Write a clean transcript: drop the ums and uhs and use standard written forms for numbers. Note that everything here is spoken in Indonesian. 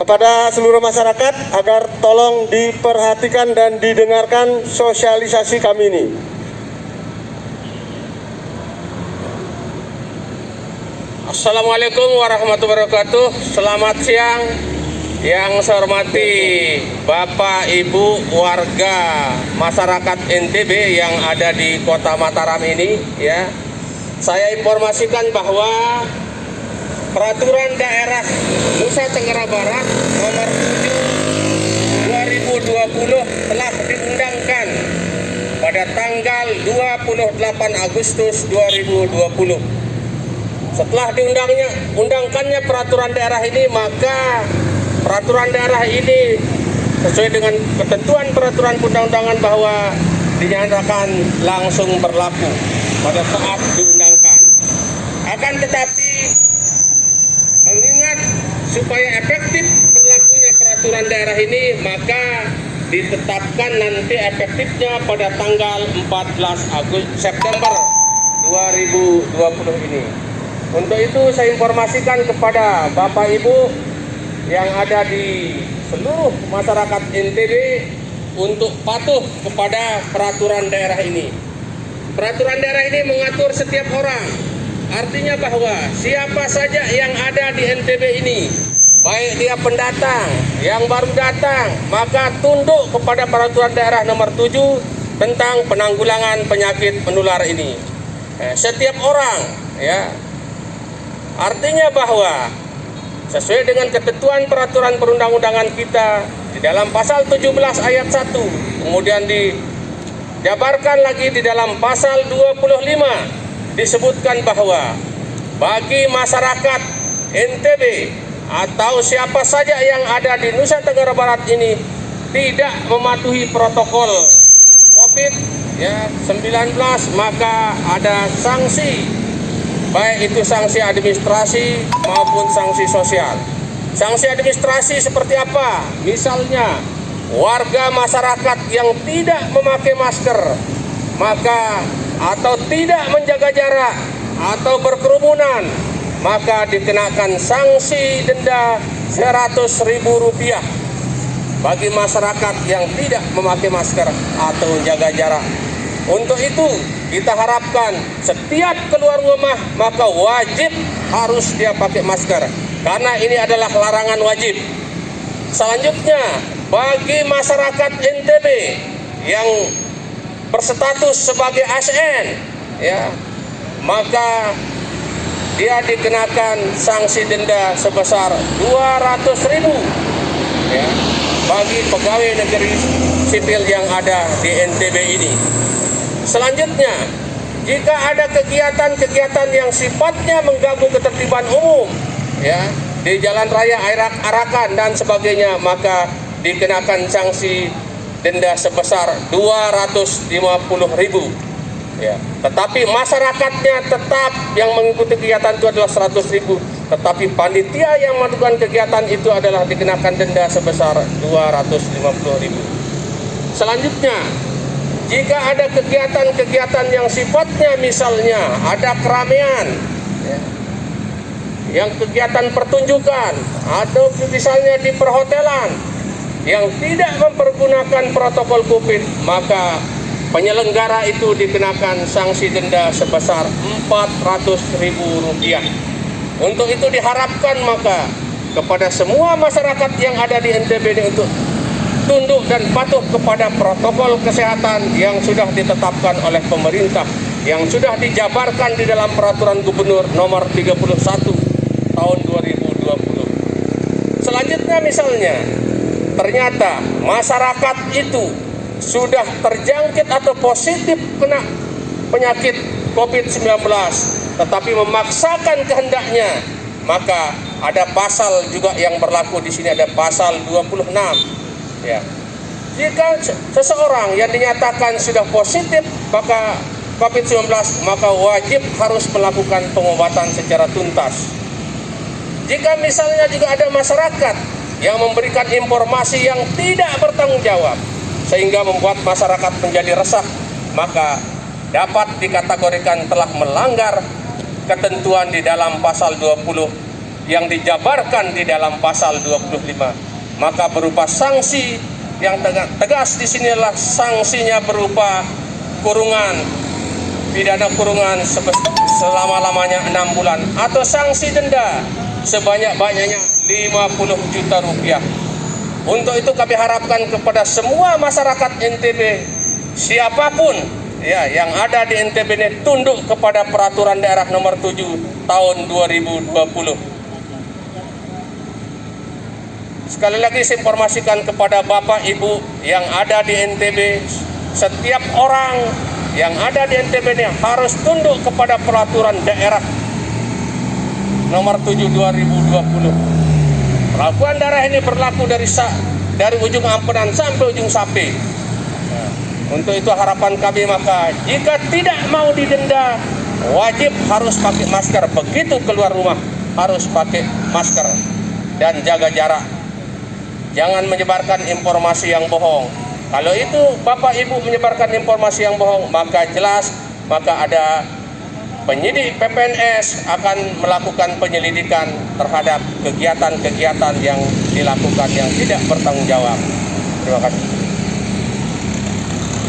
kepada seluruh masyarakat agar tolong diperhatikan dan didengarkan sosialisasi kami ini. Assalamualaikum warahmatullahi wabarakatuh. Selamat siang. Yang saya hormati Bapak Ibu warga masyarakat NTB yang ada di Kota Mataram ini, ya. Saya informasikan bahwa Peraturan Daerah Nusa Tenggara Barat Nomor 7 2020 telah diundangkan pada tanggal 28 Agustus 2020. Setelah diundangkannya peraturan daerah ini, maka peraturan daerah ini sesuai dengan ketentuan peraturan perundang-undangan bahwa dinyatakan langsung berlaku pada saat diundangkan. Akan tetapi mengingat supaya efektif berlakunya peraturan daerah ini, maka ditetapkan nanti efektifnya pada tanggal 14 September 2020 ini. Untuk itu saya informasikan kepada Bapak Ibu yang ada di seluruh masyarakat NTB untuk patuh kepada peraturan daerah ini. Peraturan daerah ini mengatur setiap orang. Artinya bahwa siapa saja yang ada di NTB ini, baik dia pendatang, yang baru datang, maka tunduk kepada peraturan daerah nomor 7 tentang penanggulangan penyakit menular ini. Setiap orang, ya. Artinya bahwa sesuai dengan ketentuan peraturan perundang-undangan kita di dalam pasal 17 ayat 1, kemudian dijabarkan lagi di dalam pasal 25, disebutkan bahwa bagi masyarakat NTB atau siapa saja yang ada di Nusa Tenggara Barat ini tidak mematuhi protokol COVID-19, maka ada sanksi, baik itu sanksi administrasi maupun sanksi sosial. Sanksi administrasi seperti apa? Misalnya warga masyarakat yang tidak memakai masker, maka atau tidak menjaga jarak atau berkerumunan, maka dikenakan sanksi denda Rp100.000 bagi masyarakat yang tidak memakai masker atau menjaga jarak. Untuk itu kita harapkan setiap keluar rumah maka wajib harus dia pakai masker, karena ini adalah larangan wajib. Selanjutnya, bagi masyarakat NTB yang berstatus sebagai ASN, ya, maka dia dikenakan sanksi denda sebesar Rp200.000, ya, bagi pegawai negeri sipil yang ada di NTB ini. Selanjutnya, jika ada kegiatan-kegiatan yang sifatnya mengganggu ketertiban umum, ya, di jalan raya, arak-arakan dan sebagainya, maka dikenakan sanksi denda sebesar Rp250.000. Ya. Tetapi masyarakatnya tetap yang mengikuti kegiatan itu adalah Rp100.000, tetapi panitia yang melakukan kegiatan itu adalah dikenakan denda sebesar Rp250.000. Selanjutnya, jika ada kegiatan-kegiatan yang sifatnya misalnya ada keramaian, ya, yang kegiatan pertunjukan atau misalnya di perhotelan yang tidak mempergunakan protokol COVID, maka penyelenggara itu dikenakan sanksi denda sebesar Rp400.000. Untuk itu diharapkan maka kepada semua masyarakat yang ada di NTB ini untuk tunduk dan patuh kepada protokol kesehatan yang sudah ditetapkan oleh pemerintah, yang sudah dijabarkan di dalam Peraturan Gubernur Nomor 31 Tahun 2020. Selanjutnya misalnya, ternyata masyarakat itu sudah terjangkit atau positif kena penyakit COVID-19, tetapi memaksakan kehendaknya, maka ada pasal juga yang berlaku di sini, ada pasal 26. Ya. Jika seseorang yang dinyatakan sudah positif maka COVID-19, maka wajib harus melakukan pengobatan secara tuntas. Jika misalnya juga ada masyarakat yang memberikan informasi yang tidak bertanggung jawab sehingga membuat masyarakat menjadi resah, maka dapat dikategorikan telah melanggar ketentuan di dalam pasal 20 yang dijabarkan di dalam pasal 25. Maka berupa sanksi yang tegas di sini adalah sanksinya berupa kurungan, pidana kurungan selama-lamanya 6 bulan atau sanksi denda sebanyak-banyaknya 50 juta rupiah. Untuk itu kami harapkan kepada semua masyarakat NTB, siapapun ya yang ada di NTB ini tunduk kepada peraturan daerah nomor 7 tahun 2020. Sekali lagi saya informasikan kepada Bapak Ibu yang ada di NTB, setiap orang yang ada di NTB ini harus tunduk kepada peraturan daerah nomor 7 2020. Pelabuhan darah ini berlaku dari ujung Ampenan sampai ujung Sapi. Untuk itu harapan kami, maka jika tidak mau didenda, wajib harus pakai masker. Begitu keluar rumah harus pakai masker dan jaga jarak. Jangan menyebarkan informasi yang bohong. Kalau itu Bapak Ibu menyebarkan informasi yang bohong, maka jelas ada penyidik PPNS akan melakukan penyelidikan terhadap kegiatan-kegiatan yang dilakukan yang tidak bertanggung jawab. Terima kasih.